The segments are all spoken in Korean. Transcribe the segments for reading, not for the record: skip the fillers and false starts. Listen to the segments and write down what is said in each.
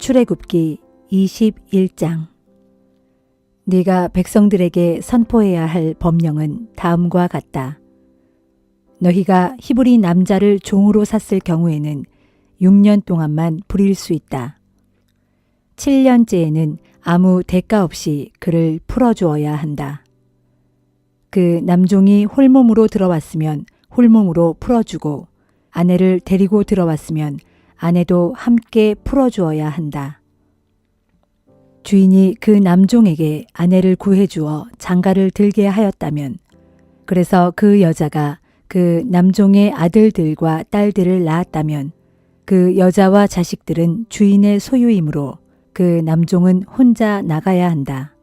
출애굽기 21장. 네가 백성들에게 선포해야 할 법령은 다음과 같다. 너희가 히브리 남자를 종으로 샀을 경우에는 6년 동안만 부릴 수 있다. 7년째에는 아무 대가 없이 그를 풀어주어야 한다. 그 남종이 홀몸으로 들어왔으면 홀몸으로 풀어주고, 아내를 데리고 들어왔으면 아내도 함께 풀어주어야 한다. 주인이 그 남종에게 아내를 구해주어 장가를 들게 하였다면, 그래서 그 여자가 그 남종의 아들들과 딸들을 낳았다면, 그 여자와 자식들은 주인의 소유이므로 그 남종은 혼자 나가야 한다.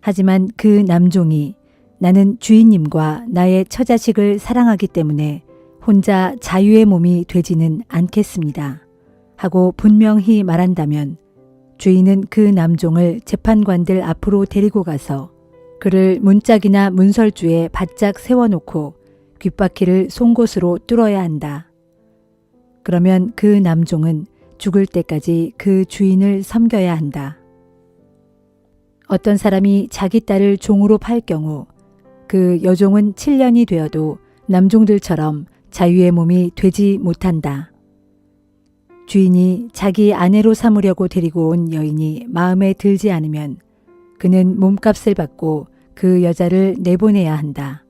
하지만 그 남종이 나는 주인님과 나의 처자식을 사랑하기 때문에 혼자 자유의 몸이 되지는 않겠습니다 하고 분명히 말한다면, 주인은 그 남종을 재판관들 앞으로 데리고 가서 그를 문짝이나 문설주에 바짝 세워놓고 귓바퀴를 송곳으로 뚫어야 한다. 그러면 그 남종은 죽을 때까지 그 주인을 섬겨야 한다. 어떤 사람이 자기 딸을 종으로 팔 경우 그 여종은 7년이 되어도 남종들처럼 자유의 몸이 되지 못한다. 주인이 자기 아내로 삼으려고 데리고 온 여인이 마음에 들지 않으면 그는 몸값을 받고 그 여자를 내보내야 한다.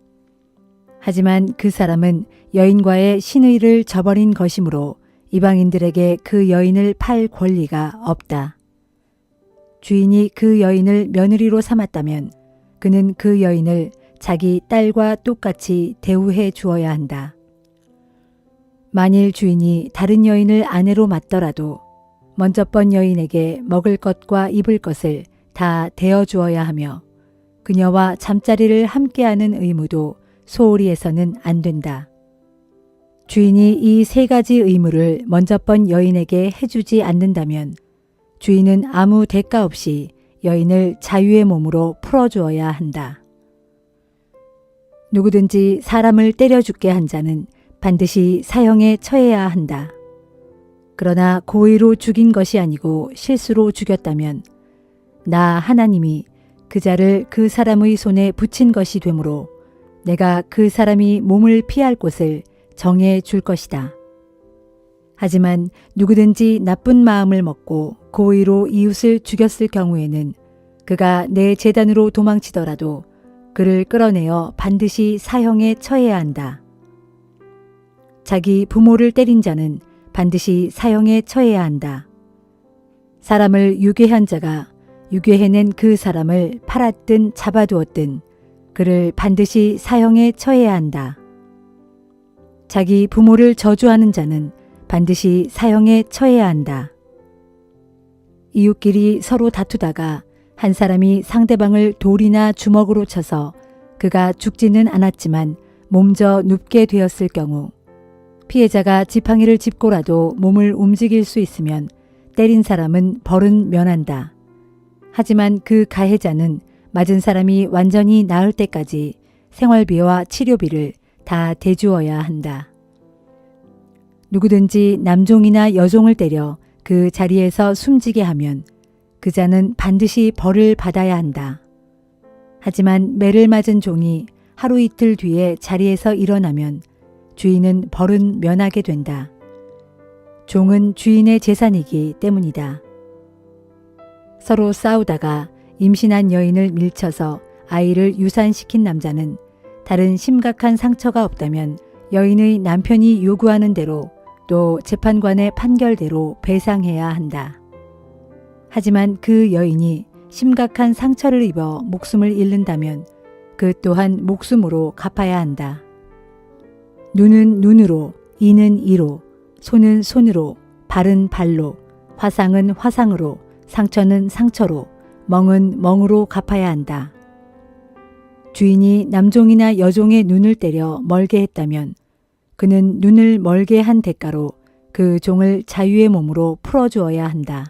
하지만 그 사람은 여인과의 신의를 저버린 것이므로 이방인들에게 그 여인을 팔 권리가 없다. 주인이 그 여인을 며느리로 삼았다면 그는 그 여인을 자기 딸과 똑같이 대우해 주어야 한다. 만일 주인이 다른 여인을 아내로 맞더라도 먼저 번 여인에게 먹을 것과 입을 것을 다 대어 주어야 하며, 그녀와 잠자리를 함께하는 의무도 소홀히 해서는 안 된다. 주인이 이 세 가지 의무를 먼저 번 여인에게 해주지 않는다면 주인은 아무 대가 없이 여인을 자유의 몸으로 풀어주어야 한다. 누구든지 사람을 때려 죽게 한 자는 반드시 사형에 처해야 한다. 그러나 고의로 죽인 것이 아니고 실수로 죽였다면 나 하나님이 그 자를 그 사람의 손에 붙인 것이 되므로 내가 그 사람이 몸을 피할 곳을 정해 줄 것이다. 하지만 누구든지 나쁜 마음을 먹고 고의로 이웃을 죽였을 경우에는 그가 내 제단으로 도망치더라도 그를 끌어내어 반드시 사형에 처해야 한다. 자기 부모를 때린 자는 반드시 사형에 처해야 한다. 사람을 유괴한 자가 유괴해낸 그 사람을 팔았든 잡아두었든 그를 반드시 사형에 처해야 한다. 자기 부모를 저주하는 자는 반드시 사형에 처해야 한다. 이웃끼리 서로 다투다가 한 사람이 상대방을 돌이나 주먹으로 쳐서 그가 죽지는 않았지만 몸져 눕게 되었을 경우, 피해자가 지팡이를 짚고라도 몸을 움직일 수 있으면 때린 사람은 벌은 면한다. 하지만 그 가해자는 맞은 사람이 완전히 나을 때까지 생활비와 치료비를 다 대주어야 한다. 누구든지 남종이나 여종을 때려 그 자리에서 숨지게 하면 그 자는 반드시 벌을 받아야 한다. 하지만 매를 맞은 종이 하루 이틀 뒤에 자리에서 일어나면 주인은 벌은 면하게 된다. 종은 주인의 재산이기 때문이다. 서로 싸우다가 임신한 여인을 밀쳐서 아이를 유산시킨 남자는 다른 심각한 상처가 없다면 여인의 남편이 요구하는 대로 또 재판관의 판결대로 배상해야 한다. 하지만 그 여인이 심각한 상처를 입어 목숨을 잃는다면 그 또한 목숨으로 갚아야 한다. 눈은 눈으로, 이는 이로, 손은 손으로, 발은 발로, 화상은 화상으로, 상처는 상처로, 멍은 멍으로 갚아야 한다. 주인이 남종이나 여종의 눈을 때려 멀게 했다면 그는 눈을 멀게 한 대가로 그 종을 자유의 몸으로 풀어주어야 한다.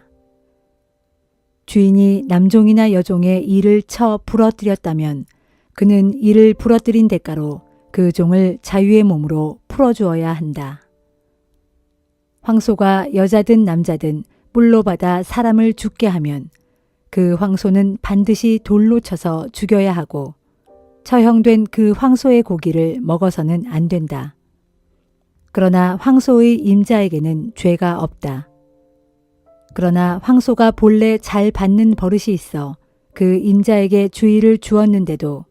주인이 남종이나 여종의 이를 쳐 부러뜨렸다면 그는 이를 부러뜨린 대가로 그 종을 자유의 몸으로 풀어주어야 한다. 황소가 여자든 남자든 뿔로 받아 사람을 죽게 하면 그 황소는 반드시 돌로 쳐서 죽여야 하고 처형된 그 황소의 고기를 먹어서는 안 된다. 그러나 황소의 임자에게는 죄가 없다. 그러나 황소가 본래 잘 받는 버릇이 있어 그 임자에게 주의를 주었는데도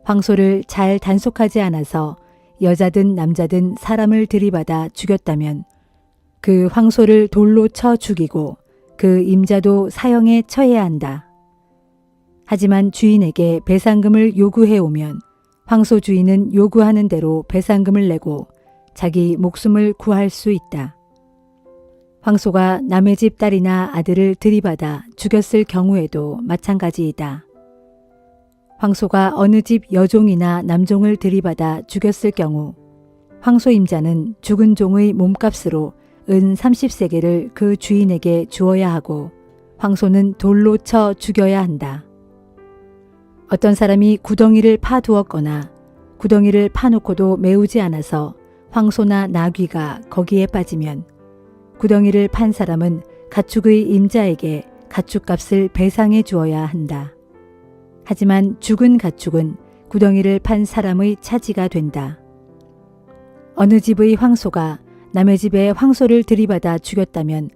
황소를 잘 단속하지 않아서 여자든 남자든 사람을 들이받아 죽였다면 그 황소를 돌로 쳐 죽이고 그 임자도 사형에 처해야 한다. 하지만 주인에게 배상금을 요구해 오면 황소 주인은 요구하는 대로 배상금을 내고 자기 목숨을 구할 수 있다. 황소가 남의 집 딸이나 아들을 들이받아 죽였을 경우에도 마찬가지이다. 황소가 어느 집 여종이나 남종을 들이받아 죽였을 경우 황소 임자는 죽은 종의 몸값으로 은 30세겔을 그 주인에게 주어야 하고 황소는 돌로 쳐 죽여야 한다. 어떤 사람이 구덩이를 파두었거나 구덩이를 파놓고도 메우지 않아서 황소나 나귀가 거기에 빠지면 구덩이를 판 사람은 가축의 임자에게 가축값을 배상해 주어야 한다. 하지만 죽은 가축은 구덩이를 판 사람의 차지가 된다. 어느 집의 황소가 남의 집에 황소를 들이받아 죽였다면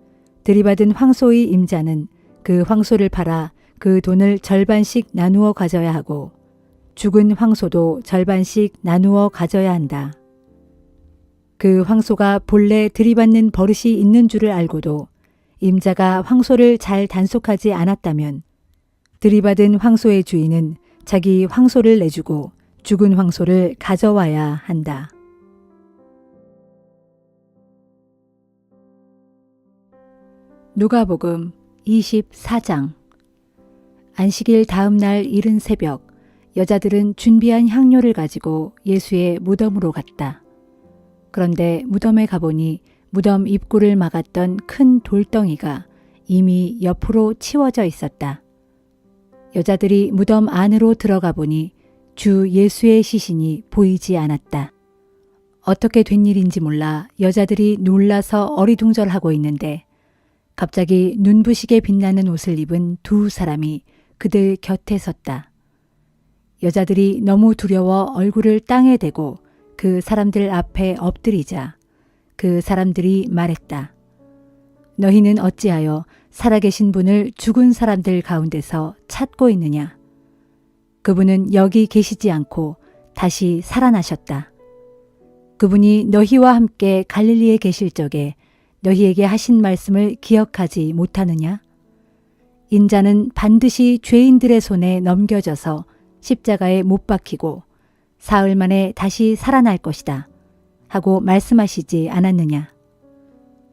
들이받은 황소의 임자는 그 황소를 팔아 그 돈을 절반씩 나누어 가져야 하고 죽은 황소도 절반씩 나누어 가져야 한다. 그 황소가 본래 들이받는 버릇이 있는 줄을 알고도 임자가 황소를 잘 단속하지 않았다면 들이받은 황소의 주인은 자기 황소를 내주고 죽은 황소를 가져와야 한다. 누가복음 24장. 안식일 다음 날 이른 새벽 여자들은 준비한 향료를 가지고 예수의 무덤으로 갔다. 그런데 무덤에 가보니 무덤 입구를 막았던 큰 돌덩이가 이미 옆으로 치워져 있었다. 여자들이 무덤 안으로 들어가 보니 주 예수의 시신이 보이지 않았다. 어떻게 된 일인지 몰라 여자들이 놀라서 어리둥절하고 있는데 갑자기 눈부시게 빛나는 옷을 입은 두 사람이 그들 곁에 섰다. 여자들이 너무 두려워 얼굴을 땅에 대고 그 사람들 앞에 엎드리자 그 사람들이 말했다. 너희는 어찌하여 살아계신 분을 죽은 사람들 가운데서 찾고 있느냐? 그분은 여기 계시지 않고 다시 살아나셨다. 그분이 너희와 함께 갈릴리에 계실 적에 너희에게 하신 말씀을 기억하지 못하느냐? 인자는 반드시 죄인들의 손에 넘겨져서 십자가에 못 박히고 사흘 만에 다시 살아날 것이다 하고 말씀하시지 않았느냐?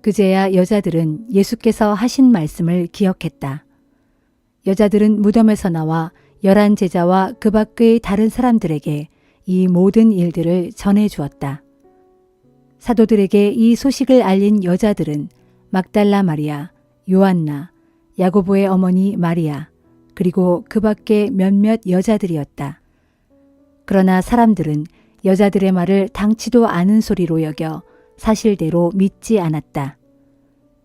그제야 여자들은 예수께서 하신 말씀을 기억했다. 여자들은 무덤에서 나와 11 제자와 그 밖의 다른 사람들에게 이 모든 일들을 전해 주었다. 사도들에게 이 소식을 알린 여자들은 막달라 마리아, 요한나, 야고보의 어머니 마리아, 그리고 그 밖에 몇몇 여자들이었다. 그러나 사람들은 여자들의 말을 당치도 않은 소리로 여겨 사실대로 믿지 않았다.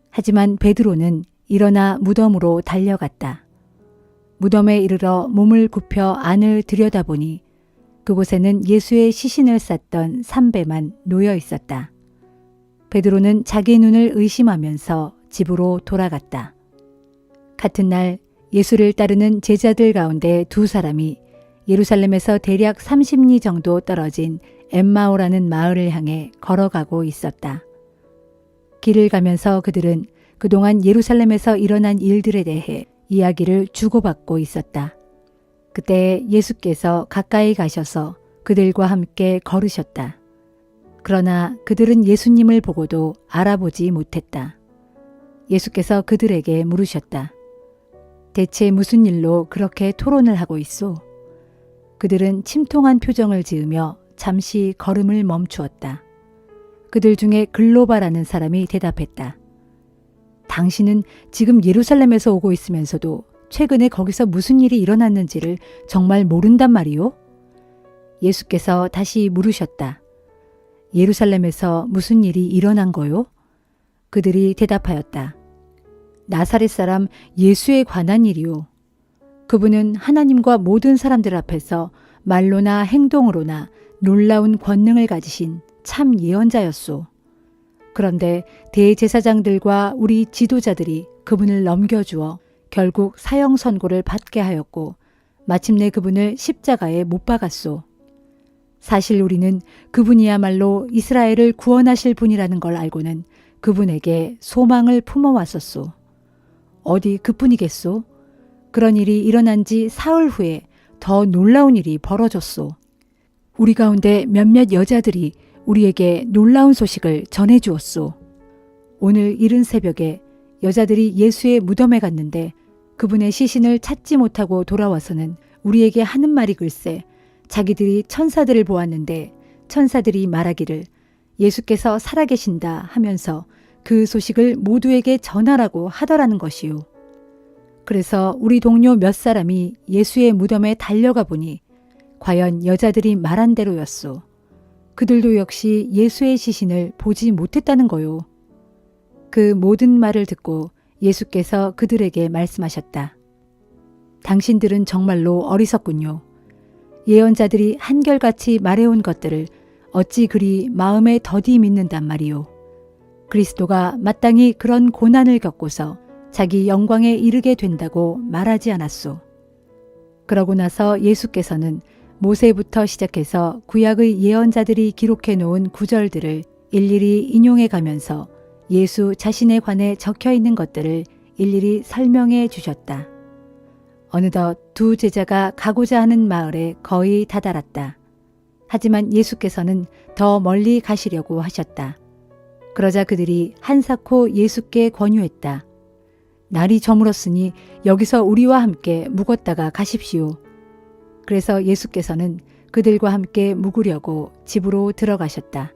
하지만 베드로는 일어나 무덤으로 달려갔다. 무덤에 이르러 몸을 굽혀 안을 들여다보니 그곳에는 예수의 시신을 쌌던 삼배만 놓여 있었다. 베드로는 자기 눈을 의심하면서 집으로 돌아갔다. 같은 날 예수를 따르는 제자들 가운데 두 사람이 예루살렘에서 대략 30리 정도 떨어진 엠마오라는 마을을 향해 걸어가고 있었다. 길을 가면서 그들은 그동안 예루살렘에서 일어난 일들에 대해 이야기를 주고받고 있었다. 그때 예수께서 가까이 가셔서 그들과 함께 걸으셨다. 그러나 그들은 예수님을 보고도 알아보지 못했다. 예수께서 그들에게 물으셨다. 대체 무슨 일로 그렇게 토론을 하고 있소? 그들은 침통한 표정을 지으며 잠시 걸음을 멈추었다. 그들 중에 글로바라는 사람이 대답했다. 당신은 지금 예루살렘에서 오고 있으면서도 최근에 거기서 무슨 일이 일어났는지를 정말 모른단 말이오? 예수께서 다시 물으셨다. 예루살렘에서 무슨 일이 일어난 거요? 그들이 대답하였다. 나사렛 사람 예수에 관한 일이요. 그분은 하나님과 모든 사람들 앞에서 말로나 행동으로나 놀라운 권능을 가지신 참 예언자였소. 그런데 대제사장들과 우리 지도자들이 그분을 넘겨주어 결국 사형 선고를 받게 하였고 마침내 그분을 십자가에 못 박았소. 사실 우리는 그분이야말로 이스라엘을 구원하실 분이라는 걸 알고는 그분에게 소망을 품어왔었소. 어디 그뿐이겠소? 그런 일이 일어난 지 사흘 후에 더 놀라운 일이 벌어졌소. 우리 가운데 몇몇 여자들이 우리에게 놀라운 소식을 전해주었소. 오늘 이른 새벽에 여자들이 예수의 무덤에 갔는데 그분의 시신을 찾지 못하고 돌아와서는 우리에게 하는 말이 글쎄 자기들이 천사들을 보았는데 천사들이 말하기를 예수께서 살아계신다 하면서 그 소식을 모두에게 전하라고 하더라는 것이요. 그래서 우리 동료 몇 사람이 예수의 무덤에 달려가 보니 과연 여자들이 말한 대로였소. 그들도 역시 예수의 시신을 보지 못했다는 거요. 그 모든 말을 듣고 예수께서 그들에게 말씀하셨다. 당신들은 정말로 어리석군요. 예언자들이 한결같이 말해온 것들을 어찌 그리 마음에 더디 믿는단 말이요. 그리스도가 마땅히 그런 고난을 겪고서 자기 영광에 이르게 된다고 말하지 않았소. 그러고 나서 예수께서는 모세부터 시작해서 구약의 예언자들이 기록해 놓은 구절들을 일일이 인용해 가면서 예수 자신에 관해 적혀 있는 것들을 일일이 설명해 주셨다. 어느덧 두 제자가 가고자 하는 마을에 거의 다다랐다. 하지만 예수께서는 더 멀리 가시려고 하셨다. 그러자 그들이 한사코 예수께 권유했다. 날이 저물었으니 여기서 우리와 함께 묵었다가 가십시오. 그래서 예수께서는 그들과 함께 묵으려고 집으로 들어가셨다.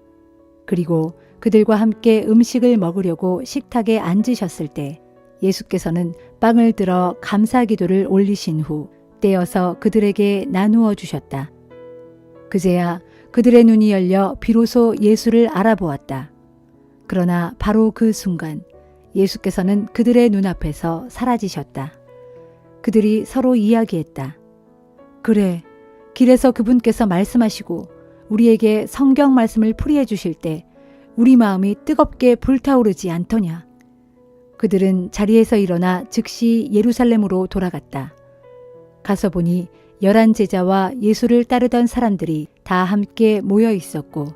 그리고 그들과 함께 음식을 먹으려고 식탁에 앉으셨을 때 예수께서는 빵을 들어 감사기도를 올리신 후 떼어서 그들에게 나누어 주셨다. 그제야 그들의 눈이 열려 비로소 예수를 알아보았다. 그러나 바로 그 순간 예수께서는 그들의 눈앞에서 사라지셨다. 그들이 서로 이야기했다. 그래, 길에서 그분께서 말씀하시고 우리에게 성경 말씀을 풀이해 주실 때 우리 마음이 뜨겁게 불타오르지 않더냐. 그들은 자리에서 일어나 즉시 예루살렘으로 돌아갔다. 가서 보니 11 제자와 예수를 따르던 사람들이 다 함께 모여 있었고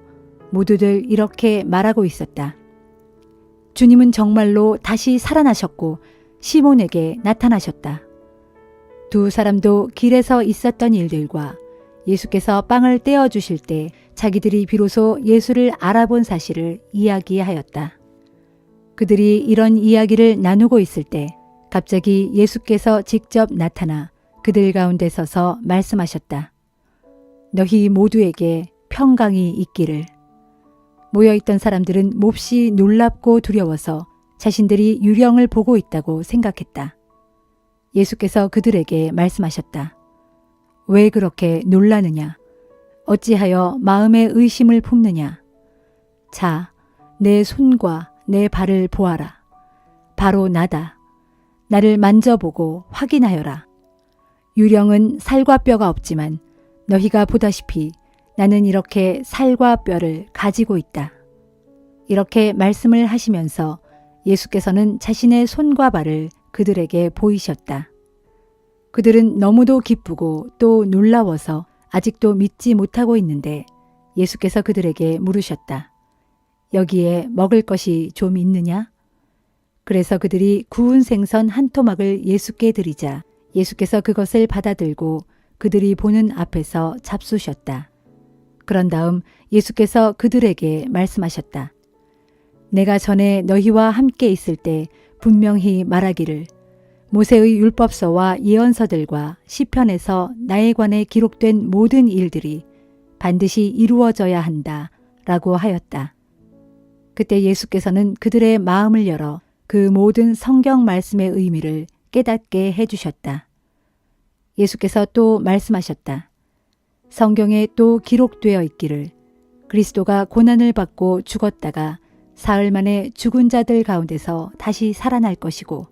모두들 이렇게 말하고 있었다. 주님은 정말로 다시 살아나셨고 시몬에게 나타나셨다. 두 사람도 길에서 있었던 일들과 예수께서 빵을 떼어 주실 때 자기들이 비로소 예수를 알아본 사실을 이야기하였다. 그들이 이런 이야기를 나누고 있을 때 갑자기 예수께서 직접 나타나 그들 가운데 서서 말씀하셨다. 너희 모두에게 평강이 있기를. 모여있던 사람들은 몹시 놀랍고 두려워서 자신들이 유령을 보고 있다고 생각했다. 예수께서 그들에게 말씀하셨다. 왜 그렇게 놀라느냐? 어찌하여 마음에 의심을 품느냐? 자, 내 손과 내 발을 보아라. 바로 나다. 나를 만져보고 확인하여라. 유령은 살과 뼈가 없지만 너희가 보다시피 나는 이렇게 살과 뼈를 가지고 있다. 이렇게 말씀을 하시면서 예수께서는 자신의 손과 발을 그들에게 보이셨다. 그들은 너무도 기쁘고 또 놀라워서 아직도 믿지 못하고 있는데 예수께서 그들에게 물으셨다. 여기에 먹을 것이 좀 있느냐? 그래서 그들이 구운 생선 한 토막을 예수께 드리자 예수께서 그것을 받아들고 그들이 보는 앞에서 잡수셨다. 그런 다음 예수께서 그들에게 말씀하셨다. 내가 전에 너희와 함께 있을 때 분명히 말하기를 모세의 율법서와 예언서들과 시편에서 나에 관해 기록된 모든 일들이 반드시 이루어져야 한다 라고 하였다. 그때 예수께서는 그들의 마음을 열어 그 모든 성경 말씀의 의미를 깨닫게 해주셨다. 예수께서 또 말씀하셨다. 성경에 또 기록되어 있기를 그리스도가 고난을 받고 죽었다가 사흘 만에 죽은 자들 가운데서 다시 살아날 것이고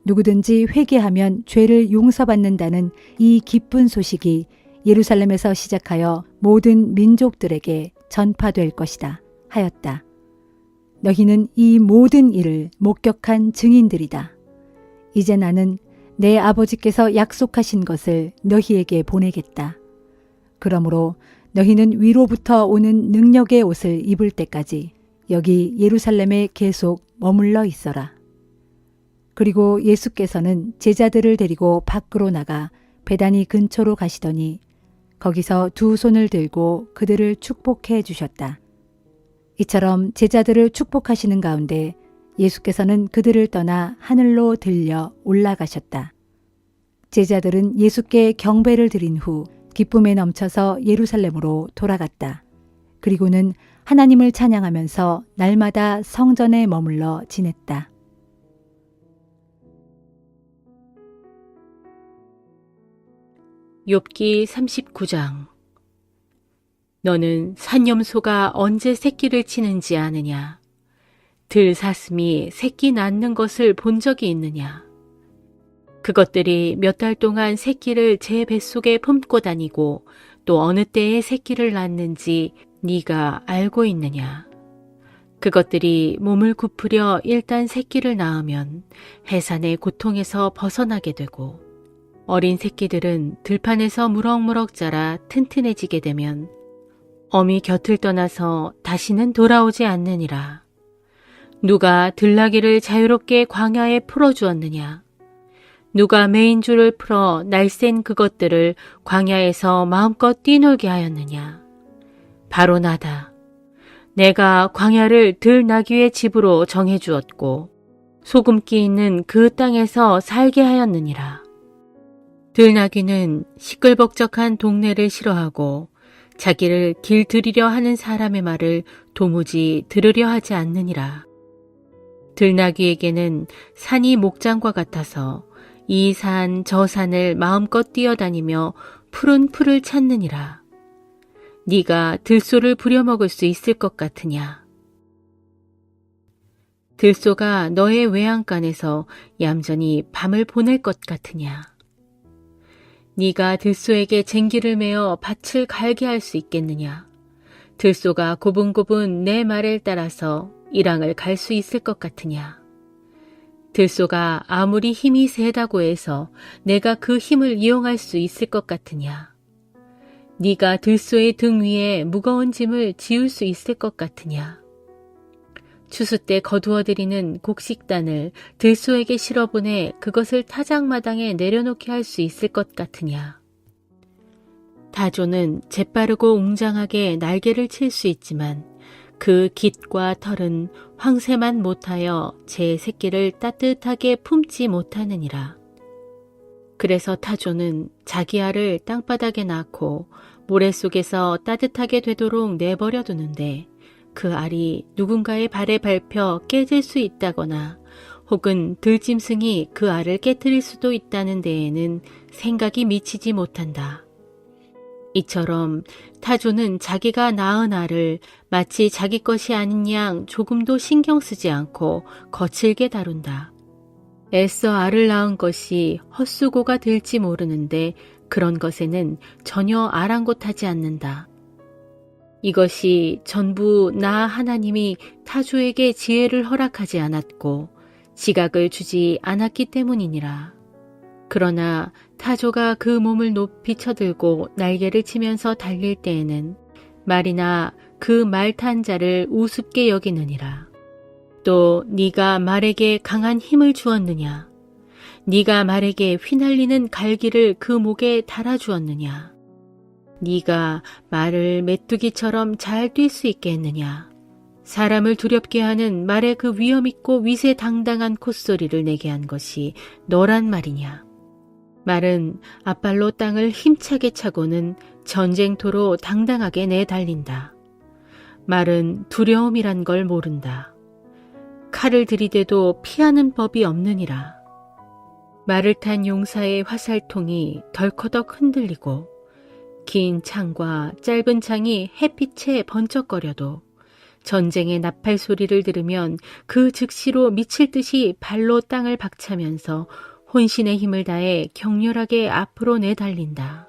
누구든지 회개하면 죄를 용서받는다는 이 기쁜 소식이 예루살렘에서 시작하여 모든 민족들에게 전파될 것이다 하였다. 너희는 이 모든 일을 목격한 증인들이다. 이제 나는 내 아버지께서 약속하신 것을 너희에게 보내겠다. 그러므로 너희는 위로부터 오는 능력의 옷을 입을 때까지 여기 예루살렘에 계속 머물러 있어라. 그리고 예수께서는 제자들을 데리고 밖으로 나가 베다니 근처로 가시더니 거기서 두 손을 들고 그들을 축복해 주셨다. 이처럼 제자들을 축복하시는 가운데 예수께서는 그들을 떠나 하늘로 들려 올라가셨다. 제자들은 예수께 경배를 드린 후 기쁨에 넘쳐서 예루살렘으로 돌아갔다. 그리고는 하나님을 찬양하면서 날마다 성전에 머물러 지냈다. 욥기 39장. 너는 산염소가 언제 새끼를 치는지 아느냐? 들사슴이 새끼 낳는 것을 본 적이 있느냐? 그것들이 몇 달 동안 새끼를 제 뱃속에 품고 다니고 또 어느 때에 새끼를 낳는지 네가 알고 있느냐? 그것들이 몸을 굽으려 일단 새끼를 낳으면 해산의 고통에서 벗어나게 되고 어린 새끼들은 들판에서 무럭무럭 자라 튼튼해지게 되면 어미 곁을 떠나서 다시는 돌아오지 않느니라. 누가 들나귀를 자유롭게 광야에 풀어주었느냐? 누가 메인줄을 풀어 날쌘 그것들을 광야에서 마음껏 뛰놀게 하였느냐? 바로 나다. 내가 광야를 들나귀의 집으로 정해주었고 소금기 있는 그 땅에서 살게 하였느니라. 들나귀는 시끌벅적한 동네를 싫어하고 자기를 길들이려 하는 사람의 말을 도무지 들으려 하지 않느니라. 들나귀에게는 산이 목장과 같아서 이 산 저 산을 마음껏 뛰어다니며 푸른 풀을 찾느니라. 네가 들소를 부려먹을 수 있을 것 같으냐? 들소가 너의 외양간에서 얌전히 밤을 보낼 것 같으냐? 네가 들소에게 쟁기를 메어 밭을 갈게 할 수 있겠느냐? 들소가 고분고분 내 말을 따라서 일항을 갈 수 있을 것 같으냐? 들소가 아무리 힘이 세다고 해서 내가 그 힘을 이용할 수 있을 것 같으냐? 네가 들소의 등 위에 무거운 짐을 지울 수 있을 것 같으냐? 추수 때 거두어들이는 곡식단을 들소에게 실어보내 그것을 타작마당에 내려놓게 할 수 있을 것 같으냐? 타조는 재빠르고 웅장하게 날개를 칠 수 있지만 그 깃과 털은 황새만 못하여 제 새끼를 따뜻하게 품지 못하느니라. 그래서 타조는 자기 알을 땅바닥에 낳고 모래 속에서 따뜻하게 되도록 내버려 두는데 그 알이 누군가의 발에 밟혀 깨질 수 있다거나 혹은 들짐승이 그 알을 깨트릴 수도 있다는 데에는 생각이 미치지 못한다. 이처럼 타조는 자기가 낳은 알을 마치 자기 것이 아닌 양 조금도 신경 쓰지 않고 거칠게 다룬다. 애써 알을 낳은 것이 헛수고가 될지 모르는데 그런 것에는 전혀 아랑곳하지 않는다. 이것이 전부 나 하나님이 타조에게 지혜를 허락하지 않았고 지각을 주지 않았기 때문이니라. 그러나 타조가 그 몸을 높이 쳐들고 날개를 치면서 달릴 때에는 말이나 그 말 탄 자를 우습게 여기느니라. 또 네가 말에게 강한 힘을 주었느냐? 네가 말에게 휘날리는 갈기를 그 목에 달아주었느냐? 네가 말을 메뚜기처럼 잘 뛸 수 있게 했느냐? 사람을 두렵게 하는 말의 그 위엄있고 위세당당한 콧소리를 내게 한 것이 너란 말이냐? 말은 앞발로 땅을 힘차게 차고는 전쟁토로 당당하게 내달린다. 말은 두려움이란 걸 모른다. 칼을 들이대도 피하는 법이 없느니라. 말을 탄 용사의 화살통이 덜커덕 흔들리고 긴 창과 짧은 창이 햇빛에 번쩍거려도 전쟁의 나팔 소리를 들으면 그 즉시로 미칠 듯이 발로 땅을 박차면서 혼신의 힘을 다해 격렬하게 앞으로 내달린다.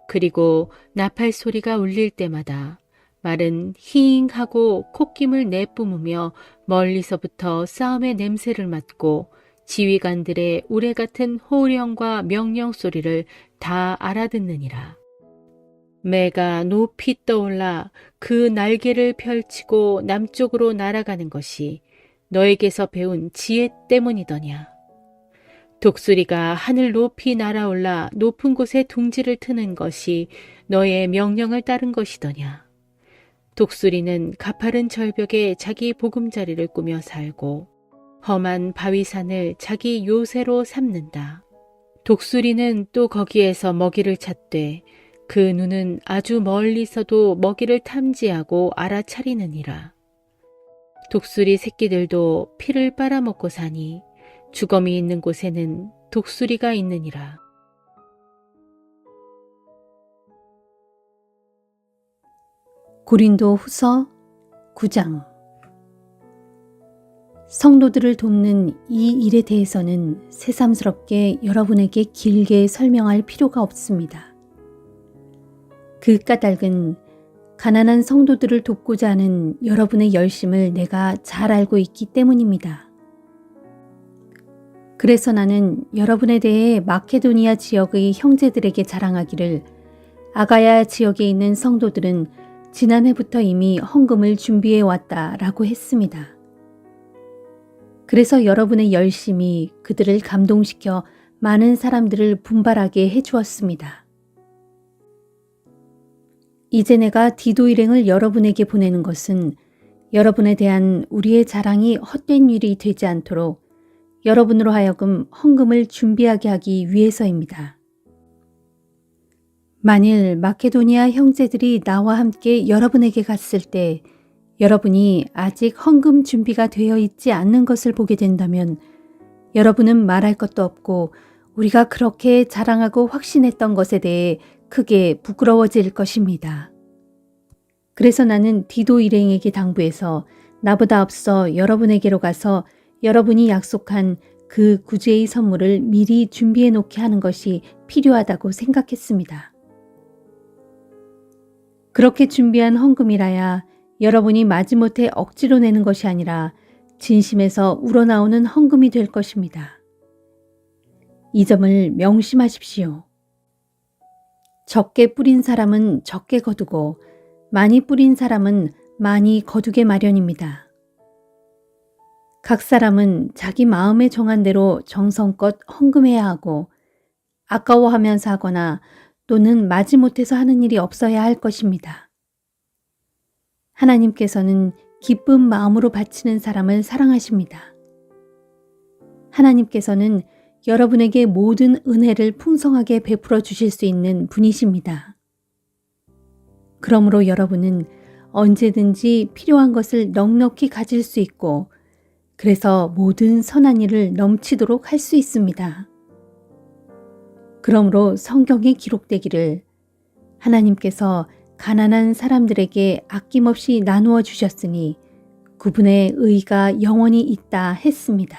그리고 나팔 소리가 울릴 때마다 말은 히잉하고 콧김을 내뿜으며 멀리서부터 싸움의 냄새를 맡고 지휘관들의 우레 같은 호령과 명령 소리를 다 알아듣느니라. 매가 높이 떠올라 그 날개를 펼치고 남쪽으로 날아가는 것이 너에게서 배운 지혜 때문이더냐. 독수리가 하늘 높이 날아올라 높은 곳에 둥지를 트는 것이 너의 명령을 따른 것이더냐. 독수리는 가파른 절벽에 자기 보금자리를 꾸며 살고 험한 바위산을 자기 요새로 삼는다. 독수리는 또 거기에서 먹이를 찾되 그 눈은 아주 멀리서도 먹이를 탐지하고 알아차리느니라. 독수리 새끼들도 피를 빨아먹고 사니 주검이 있는 곳에는 독수리가 있느니라. 고린도 후서 9장. 성도들을 돕는 이 일에 대해서는 새삼스럽게 여러분에게 길게 설명할 필요가 없습니다. 그 까닭은 가난한 성도들을 돕고자 하는 여러분의 열심을 내가 잘 알고 있기 때문입니다. 그래서 나는 여러분에 대해 마케도니아 지역의 형제들에게 자랑하기를 아가야 지역에 있는 성도들은 지난해부터 이미 헌금을 준비해 왔다라고 했습니다. 그래서 여러분의 열심이 그들을 감동시켜 많은 사람들을 분발하게 해주었습니다. 이제 내가 디도 일행을 여러분에게 보내는 것은 여러분에 대한 우리의 자랑이 헛된 일이 되지 않도록 여러분으로 하여금 헌금을 준비하게 하기 위해서입니다. 만일 마케도니아 형제들이 나와 함께 여러분에게 갔을 때 여러분이 아직 헌금 준비가 되어 있지 않는 것을 보게 된다면 여러분은 말할 것도 없고 우리가 그렇게 자랑하고 확신했던 것에 대해 크게 부끄러워질 것입니다. 그래서 나는 디도 일행에게 당부해서 나보다 앞서 여러분에게로 가서 여러분이 약속한 그 구제의 선물을 미리 준비해 놓게 하는 것이 필요하다고 생각했습니다. 그렇게 준비한 헌금이라야 여러분이 마지못해 억지로 내는 것이 아니라 진심에서 우러나오는 헌금이 될 것입니다. 이 점을 명심하십시오. 적게 뿌린 사람은 적게 거두고 많이 뿌린 사람은 많이 거두게 마련입니다. 각 사람은 자기 마음에 정한 대로 정성껏 헌금해야 하고 아까워하면서 하거나 또는 마지못해서 하는 일이 없어야 할 것입니다. 하나님께서는 기쁜 마음으로 바치는 사람을 사랑하십니다. 하나님께서는 여러분에게 모든 은혜를 풍성하게 베풀어 주실 수 있는 분이십니다. 그러므로 여러분은 언제든지 필요한 것을 넉넉히 가질 수 있고 그래서 모든 선한 일을 넘치도록 할 수 있습니다. 그러므로 성경에 기록되기를 하나님께서 가난한 사람들에게 아낌없이 나누어 주셨으니 그분의 의가 영원히 있다 했습니다.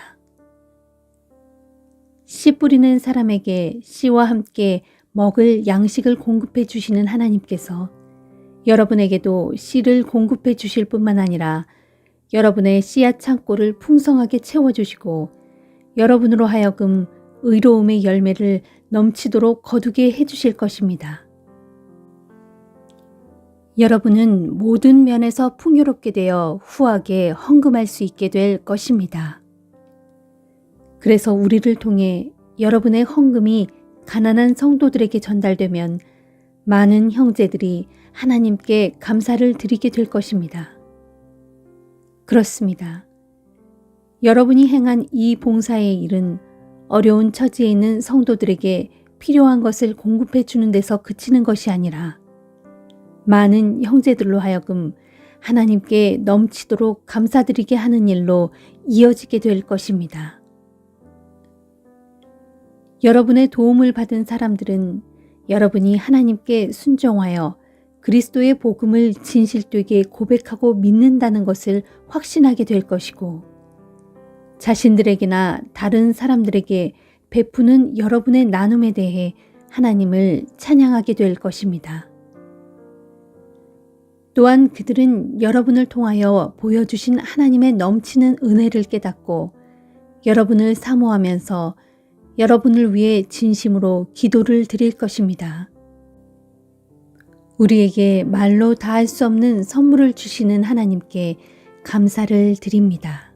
씨 뿌리는 사람에게 씨와 함께 먹을 양식을 공급해 주시는 하나님께서 여러분에게도 씨를 공급해 주실 뿐만 아니라 여러분의 씨앗 창고를 풍성하게 채워주시고 여러분으로 하여금 의로움의 열매를 넘치도록 거두게 해주실 것입니다. 여러분은 모든 면에서 풍요롭게 되어 후하게 헌금할 수 있게 될 것입니다. 그래서 우리를 통해 여러분의 헌금이 가난한 성도들에게 전달되면 많은 형제들이 하나님께 감사를 드리게 될 것입니다. 그렇습니다. 여러분이 행한 이 봉사의 일은 어려운 처지에 있는 성도들에게 필요한 것을 공급해 주는 데서 그치는 것이 아니라 많은 형제들로 하여금 하나님께 넘치도록 감사드리게 하는 일로 이어지게 될 것입니다. 여러분의 도움을 받은 사람들은 여러분이 하나님께 순종하여 그리스도의 복음을 진실되게 고백하고 믿는다는 것을 확신하게 될 것이고, 자신들에게나 다른 사람들에게 베푸는 여러분의 나눔에 대해 하나님을 찬양하게 될 것입니다. 또한 그들은 여러분을 통하여 보여주신 하나님의 넘치는 은혜를 깨닫고 여러분을 사모하면서 여러분을 위해 진심으로 기도를 드릴 것입니다. 우리에게 말로 다할 수 없는 선물을 주시는 하나님께 감사를 드립니다.